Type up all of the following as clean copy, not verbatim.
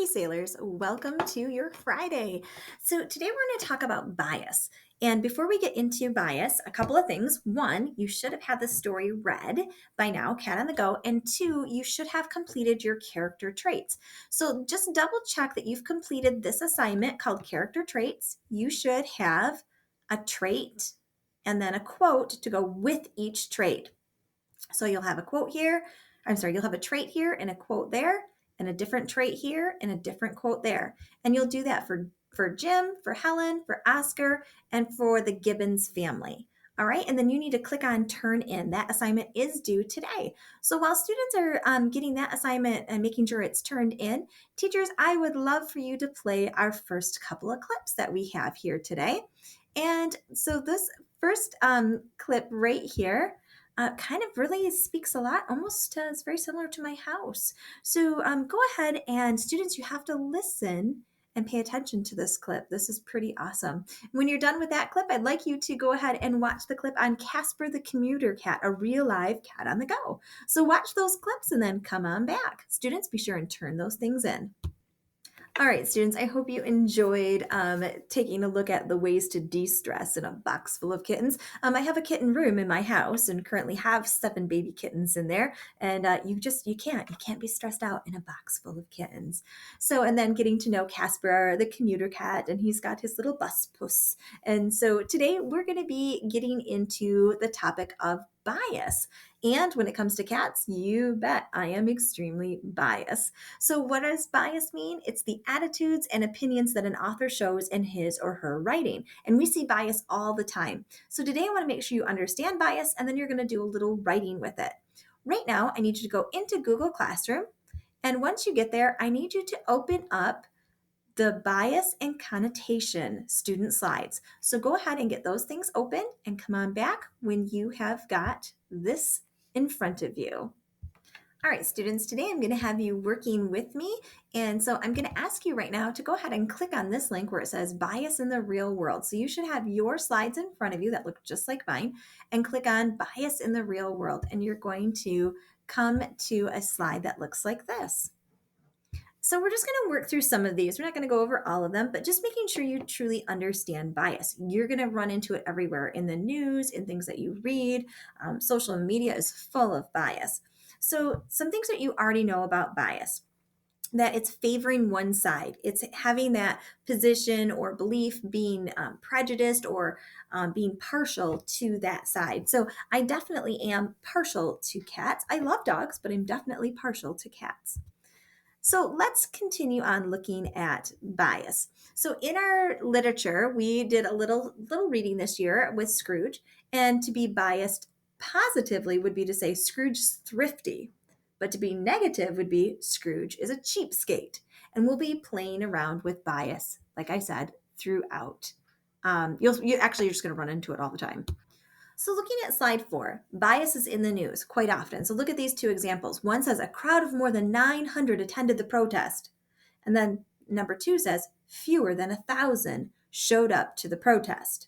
Hey sailors, welcome to your Friday. So today we're going to talk about bias. And before we get into bias, a couple of things. One, you should have had the story read by now, Cat on the Go. And two, you should have completed your character traits. So just double check that you've completed this assignment called character traits. You should have a trait and then a quote to go with each trait. So you'll have a quote here. You'll have a trait here and a quote there, and a different trait here and a different quote there. And you'll do that for Jim, for Helen, for Oscar, and for the Gibbons family. All right, and then you need to click on turn in. That assignment is due today. So while students are getting that assignment and making sure it's turned in, teachers, I would love for you to play our first couple of clips that we have here today. And so this first clip right here kind of really speaks a lot, almost it's very similar to my house. So go ahead and students, you have to listen and pay attention to this clip. This is pretty awesome. When you're done with that clip, I'd like you to go ahead and watch the clip on Casper the Commuter Cat, a real live cat on the go. So watch those clips and then come on back. Students, be sure and turn those things in. All right, students, I hope you enjoyed taking a look at the ways to de-stress in a box full of kittens. I have a kitten room in my house and currently have 7 baby kittens in there. And you can't be stressed out in a box full of kittens. So, and then getting to know Casper, the commuter cat, and he's got his little bus puss. And so today we're going to be getting into the topic of bias. And when it comes to cats, you bet I am extremely biased. So, what does bias mean? It's the attitudes and opinions that an author shows in his or her writing. And we see bias all the time. So, today I want to make sure you understand bias, and then you're going to do a little writing with it. Right now, I need you to go into Google Classroom. And once you get there, I need you to open up the bias and connotation student slides. So go ahead and get those things open and come on back when you have got this in front of you. All right, students, today I'm going to have you working with me. And so I'm going to ask you right now to go ahead and click on this link where it says bias in the real world. So you should have your slides in front of you that look just like mine, and click on bias in the real world. And you're going to come to a slide that looks like this. So we're just going to work through some of these. We're not going to go over all of them, but just making sure you truly understand bias. You're going to run into it everywhere in the news, in things that you read. Social media is full of bias. So some things that you already know about bias, that it's favoring one side. It's having that position or belief being prejudiced or being partial to that side. So I definitely am partial to cats. I love dogs, but I'm definitely partial to cats. So let's continue on looking at bias. So in our literature, we did a little reading this year with Scrooge, and to be biased positively would be to say Scrooge's thrifty, but to be negative would be Scrooge is a cheapskate. And we'll be playing around with bias, like I said, throughout. You're just going to run into it all the time. So looking at slide 4, bias is in the news quite often. So look at these two examples. One says a crowd of more than 900 attended the protest. And then number 2 says fewer than 1,000 showed up to the protest.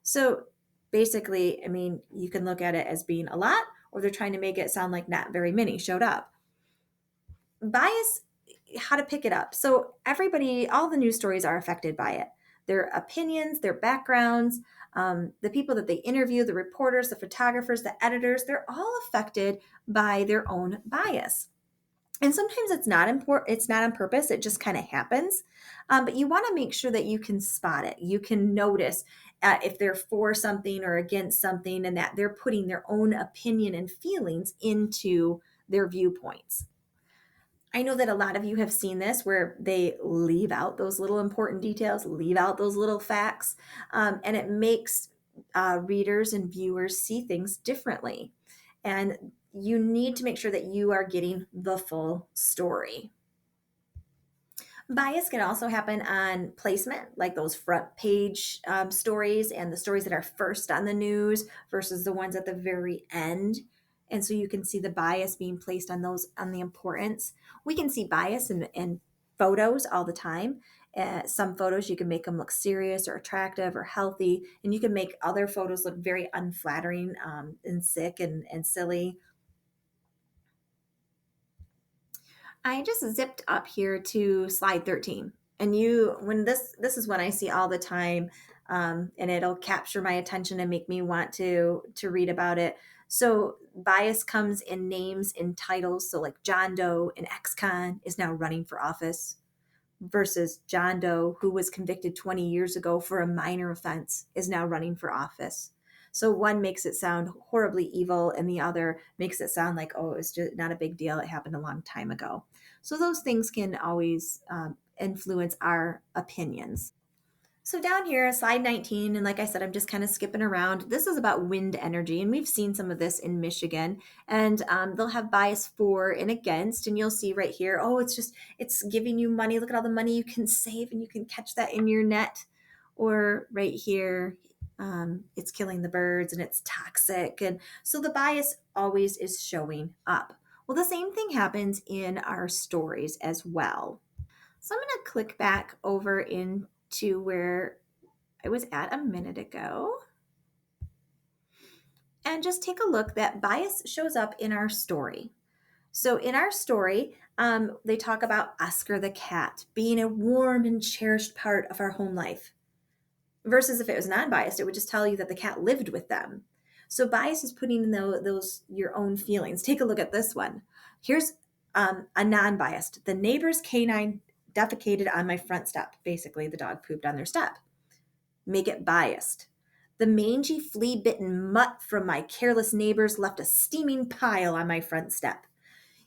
So basically, I mean, you can look at it as being a lot, or they're trying to make it sound like not very many showed up. Bias, how to pick it up. So everybody, all the news stories are affected by it. Their opinions, their backgrounds, the people that they interview, the reporters, the photographers, the editors, they're all affected by their own bias. And sometimes it's not important, it's not on purpose, it just kind of happens. But you want to make sure that you can spot it. You can notice if they're for something or against something, and that they're putting their own opinion and feelings into their viewpoints. I know that a lot of you have seen this where they leave out those little important details, leave out those little facts, and it makes readers and viewers see things differently. And you need to make sure that you are getting the full story. Bias can also happen on placement, like those front page stories and the stories that are first on the news versus the ones at the very end. And so you can see the bias being placed on those, on the importance. We can see bias in photos all the time. Some photos, you can make them look serious or attractive or healthy, and you can make other photos look very unflattering and sick and silly. I just zipped up here to slide 13. And when this is one I see all the time, and it'll capture my attention and make me want to read about it. So bias comes in names and titles. So like John Doe, an ex-con, is now running for office versus John Doe, who was convicted 20 years ago for a minor offense, is now running for office. So one makes it sound horribly evil, and the other makes it sound like, oh, it's just not a big deal. It happened a long time ago. So those things can always influence our opinions. So down here, slide 19, and like I said, I'm just kind of skipping around. This is about wind energy, and we've seen some of this in Michigan. And they'll have bias for and against, and you'll see right here, oh, it's giving you money. Look at all the money you can save, and you can catch that in your net. Or right here, it's killing the birds, and it's toxic. And so the bias always is showing up. Well, the same thing happens in our stories as well. So I'm going to click back over into where I was at a minute ago and just take a look that bias shows up in our story. So in our story, they talk about Oscar the cat being a warm and cherished part of our home life. Versus if it was non-biased, it would just tell you that the cat lived with them. So bias is putting in those your own feelings. Take a look at this one. Here's a non-biased. The neighbor's canine defecated on my front step. Basically, the dog pooped on their step. Make it biased. The mangy, flea-bitten mutt from my careless neighbors left a steaming pile on my front step.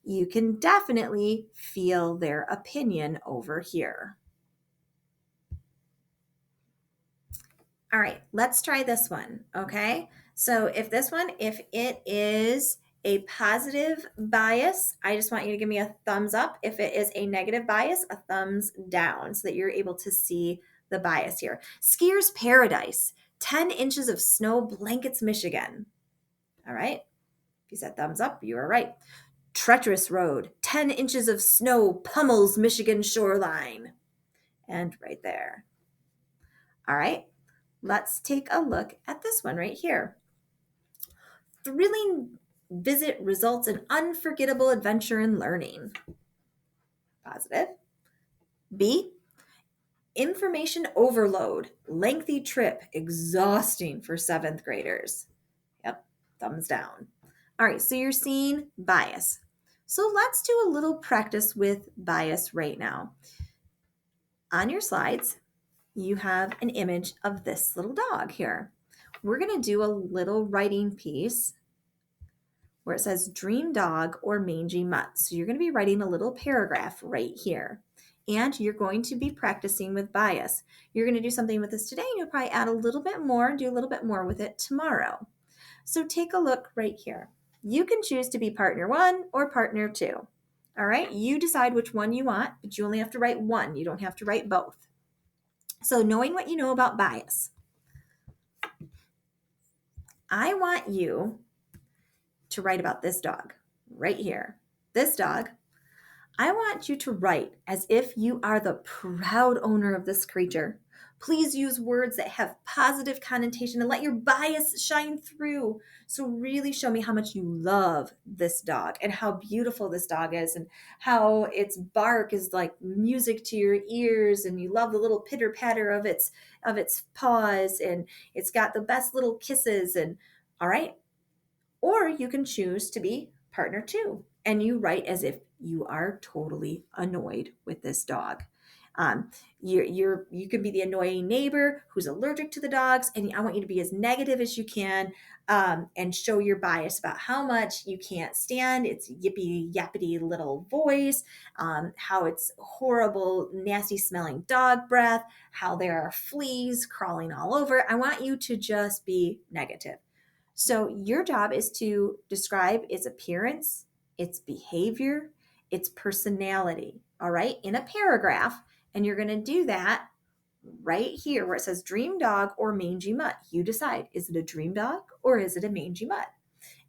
You can definitely feel their opinion over here. All right, let's try this one, okay? So if it is a positive bias, I just want you to give me a thumbs up. If it is a negative bias, a thumbs down so that you're able to see the bias here. Skier's Paradise, 10 inches of snow blankets Michigan. All right, if you said thumbs up, you are right. Treacherous Road, 10 inches of snow pummels Michigan shoreline. And right there. All right, let's take a look at this one right here. Thrilling visit results in unforgettable adventure and learning. Positive. B, information overload, lengthy trip, exhausting for 7th graders. Yep, thumbs down. All right, so you're seeing bias. So let's do a little practice with bias right now. On your slides, you have an image of this little dog here. We're going to do a little writing piece where it says dream dog or mangy mutt. So you're going to be writing a little paragraph right here. And you're going to be practicing with bias. You're going to do something with this today, and you'll probably add a little bit more and do a little bit more with it tomorrow. So take a look right here. You can choose to be partner 1 or partner 2. All right, you decide which one you want, but you only have to write one. You don't have to write both. So knowing what you know about bias, I want you to write about this dog right here. This dog, I want you to write as if you are the proud owner of this creature. Please use words that have positive connotation and let your bias shine through. So really show me how much you love this dog and how beautiful this dog is and how its bark is like music to your ears, and you love the little pitter patter of its paws, and it's got the best little kisses. And all right. Or you can choose to be partner 2, and you write as if you are totally annoyed with this dog. You can be the annoying neighbor who's allergic to the dogs, and I want you to be as negative as you can, and show your bias about how much you can't stand its yippy yappity little voice, how it's horrible, nasty smelling dog breath, how there are fleas crawling all over. I want you to just be negative. So your job is to describe its appearance, its behavior, its personality, all right, in a paragraph. And you're going to do that right here where it says dream dog or mangy mutt. You decide, is it a dream dog or is it a mangy mutt?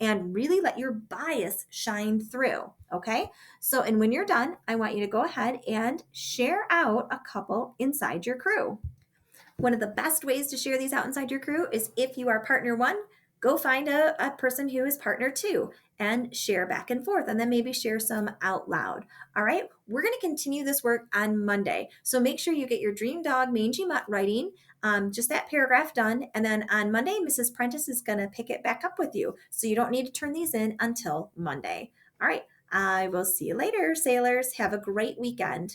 And really let your bias shine through, okay? So, and when you're done, I want you to go ahead and share out a couple inside your crew. One of the best ways to share these out inside your crew is if you are partner 1, go find a person who is partner 2 and share back and forth, and then maybe share some out loud. All right, we're going to continue this work on Monday. So make sure you get your Dream Dog Mangy Mutt writing, just that paragraph done. And then on Monday, Mrs. Prentice is going to pick it back up with you. So you don't need to turn these in until Monday. All right, I will see you later, sailors. Have a great weekend.